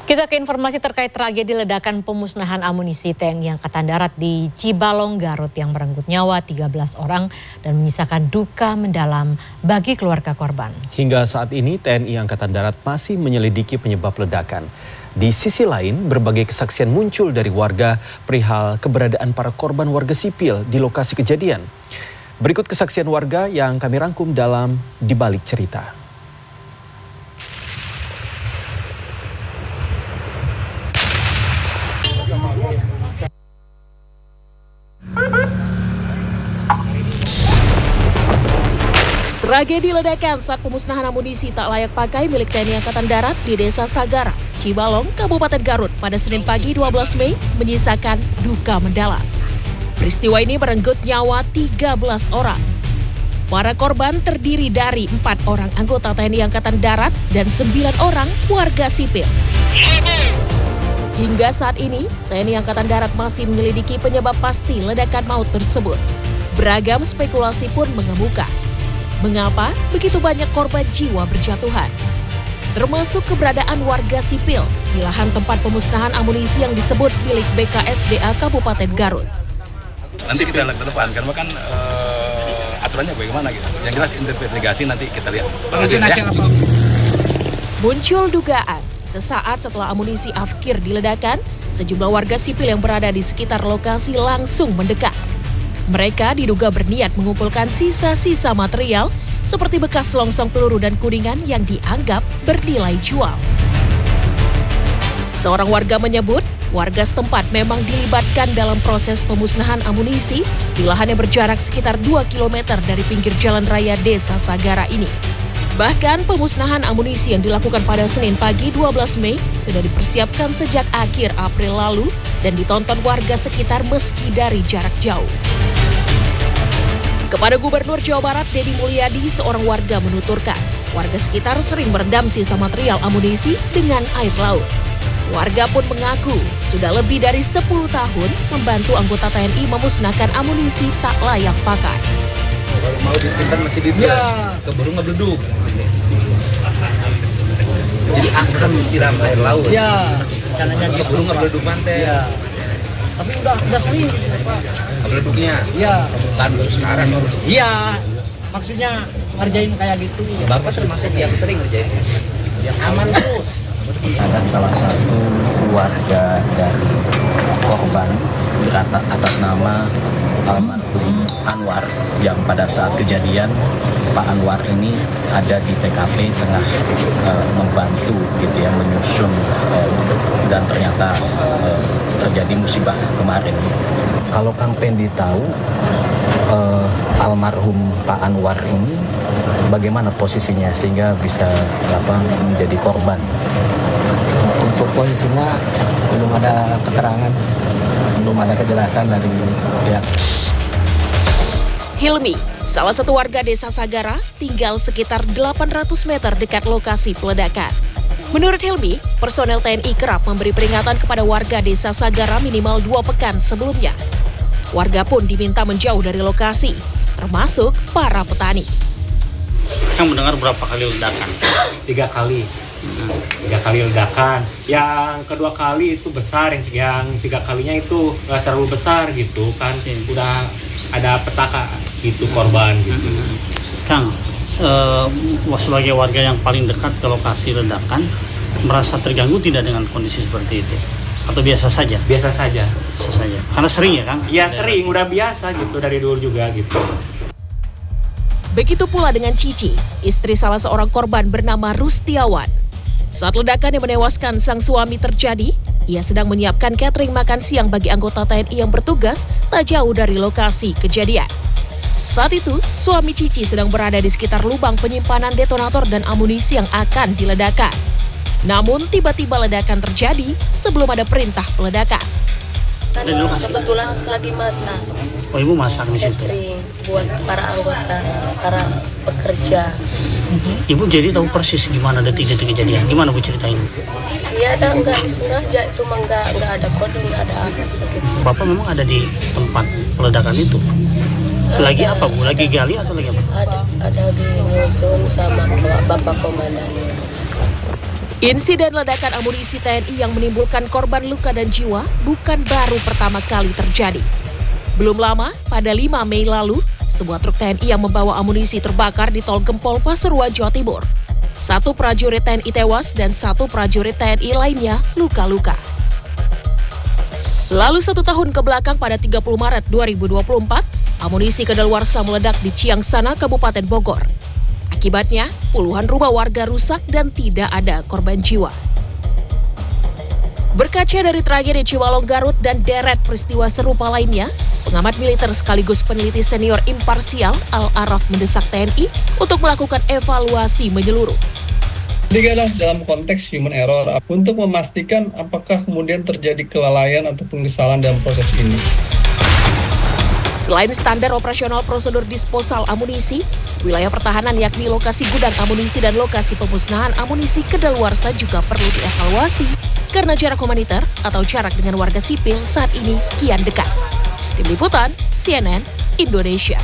Kita ke informasi terkait tragedi ledakan pemusnahan amunisi TNI Angkatan Darat di Cibalong, Garut yang merenggut nyawa 13 orang dan menyisakan duka mendalam bagi keluarga korban. Hingga saat ini TNI Angkatan Darat masih menyelidiki penyebab ledakan. Di sisi lain, berbagai kesaksian muncul dari warga perihal keberadaan para korban warga sipil di lokasi kejadian. Berikut kesaksian warga yang kami rangkum dalam Di Balik Cerita. Tragedi ledakan saat pemusnahan amunisi tak layak pakai milik TNI Angkatan Darat di Desa Sagara, Cibalong, Kabupaten Garut pada Senin pagi 12 Mei menyisakan duka mendalam. Peristiwa ini merenggut nyawa 13 orang. Para korban terdiri dari 4 orang anggota TNI Angkatan Darat dan 9 orang warga sipil. Hingga saat ini, TNI Angkatan Darat masih menyelidiki penyebab pasti ledakan maut tersebut. Beragam spekulasi pun mengemuka. Mengapa begitu banyak korban jiwa berjatuhan? Termasuk keberadaan warga sipil di lahan tempat pemusnahan amunisi yang disebut milik BKSDA Kabupaten Garut. Nanti kita lihat ke depan, karena kan aturannya bagaimana gitu. Yang jelas investigasi nanti kita lihat. Muncul dugaan sesaat setelah amunisi afkir diledakkan, sejumlah warga sipil yang berada di sekitar lokasi langsung mendekat. Mereka diduga berniat mengumpulkan sisa-sisa material seperti bekas selongsong peluru dan kuningan yang dianggap bernilai jual. Seorang warga menyebut, warga setempat memang dilibatkan dalam proses pemusnahan amunisi di lahan yang berjarak sekitar 2 km dari pinggir jalan raya Desa Sagara ini. Bahkan pemusnahan amunisi yang dilakukan pada Senin pagi 12 Mei sudah dipersiapkan sejak akhir April lalu dan ditonton warga sekitar meski dari jarak jauh. Kepada Gubernur Jawa Barat Deddy Mulyadi, seorang warga menuturkan, warga sekitar sering merendam sisa material amunisi dengan air laut. Warga pun mengaku sudah lebih dari 10 tahun membantu anggota TNI memusnahkan amunisi tak layak pakai. Kalau mau disimpan masih dibuat, keburu ngebleduk. Jadi akan disiram air laut. Ya, caranya gitu. Keburu ngebleduk mantel. Ya. Tapi udah sering. Ngebleduknya. Ya. Bukan baru sekarang. Iya. Maksudnya ngerjain kayak gitu. Bapak termasuk yang sering ngerjain. Yang aman terus. Ada salah satu keluarga dari korban atas nama almarhum Anwar yang pada saat kejadian Pak Anwar ini ada di TKP tengah membantu gitu ya menyusun dan ternyata terjadi musibah kemarin. Kalau Kang Pendi tahu almarhum Pak Anwar ini bagaimana posisinya sehingga bisa menjadi korban? Untuk posisinya belum ada keterangan, belum ada kejelasan dari pihak. Hilmi, salah satu warga Desa Sagara, tinggal sekitar 800 meter dekat lokasi peledakan. Menurut Hilmi, personel TNI kerap memberi peringatan kepada warga Desa Sagara minimal 2 pekan sebelumnya. Warga pun diminta menjauh dari lokasi, termasuk para petani. Yang mendengar berapa kali ledakan? 3 kali. 3 kali ledakan. Yang kedua kali itu besar, yang 3 kalinya itu nggak terlalu besar gitu kan. Udah ada petaka gitu korban gitu. Kang, sebagai warga yang paling dekat ke lokasi ledakan, merasa terganggu tidak dengan kondisi seperti itu? Atau biasa saja? Biasa saja. Biasa saja. Karena sering ya, Kang? Ya sering, udah biasa gitu dari dulu juga gitu. Begitu pula dengan Cici, istri salah seorang korban bernama Rustiawan. Saat ledakan yang menewaskan sang suami terjadi, ia sedang menyiapkan catering makan siang bagi anggota TNI yang bertugas tak jauh dari lokasi kejadian. Saat itu, suami Cici sedang berada di sekitar lubang penyimpanan detonator dan amunisi yang akan diledakkan. Namun tiba-tiba ledakan terjadi sebelum ada perintah peledakan. Kebetulan lagi masak. Oh, ibu masak di situ? Catering buat para anggota, para pekerja. Ibu jadi tahu persis gimana detik-detik kejadian. Gimana Bu ceritain? Iya, enggak disengaja itu mah enggak ada kode, enggak ada apa gitu. Bapak memang ada di tempat peledakan itu? Lagi apa Bu? Lagi gali atau lagi apa? Ada di nyusun sama Bapak Komandan. Insiden ledakan amunisi TNI yang menimbulkan korban luka dan jiwa bukan baru pertama kali terjadi. Belum lama, pada 5 Mei lalu, sebuah truk TNI yang membawa amunisi terbakar di Tol Gempol, Pasuruan, Jawa Timur. 1 prajurit TNI tewas dan 1 prajurit TNI lainnya luka-luka. Lalu 1 tahun ke belakang pada 30 Maret 2024, amunisi kadaluarsa meledak di Ciangsana, Kabupaten Bogor. Akibatnya, puluhan rumah warga rusak dan tidak ada korban jiwa. Berkaca dari tragedi Cibalong Garut dan deret peristiwa serupa lainnya, pengamat militer sekaligus peneliti senior imparsial Al-Araf mendesak TNI untuk melakukan evaluasi menyeluruh. Ketiga adalah dalam konteks human error untuk memastikan apakah kemudian terjadi kelalaian ataupun kesalahan dalam proses ini. Selain standar operasional prosedur disposal amunisi, wilayah pertahanan yakni lokasi gudang amunisi dan lokasi pemusnahan amunisi kadaluarsa juga perlu dievaluasi karena jarak humanitar atau jarak dengan warga sipil saat ini kian dekat. Tim Liputan, CNN, Indonesia.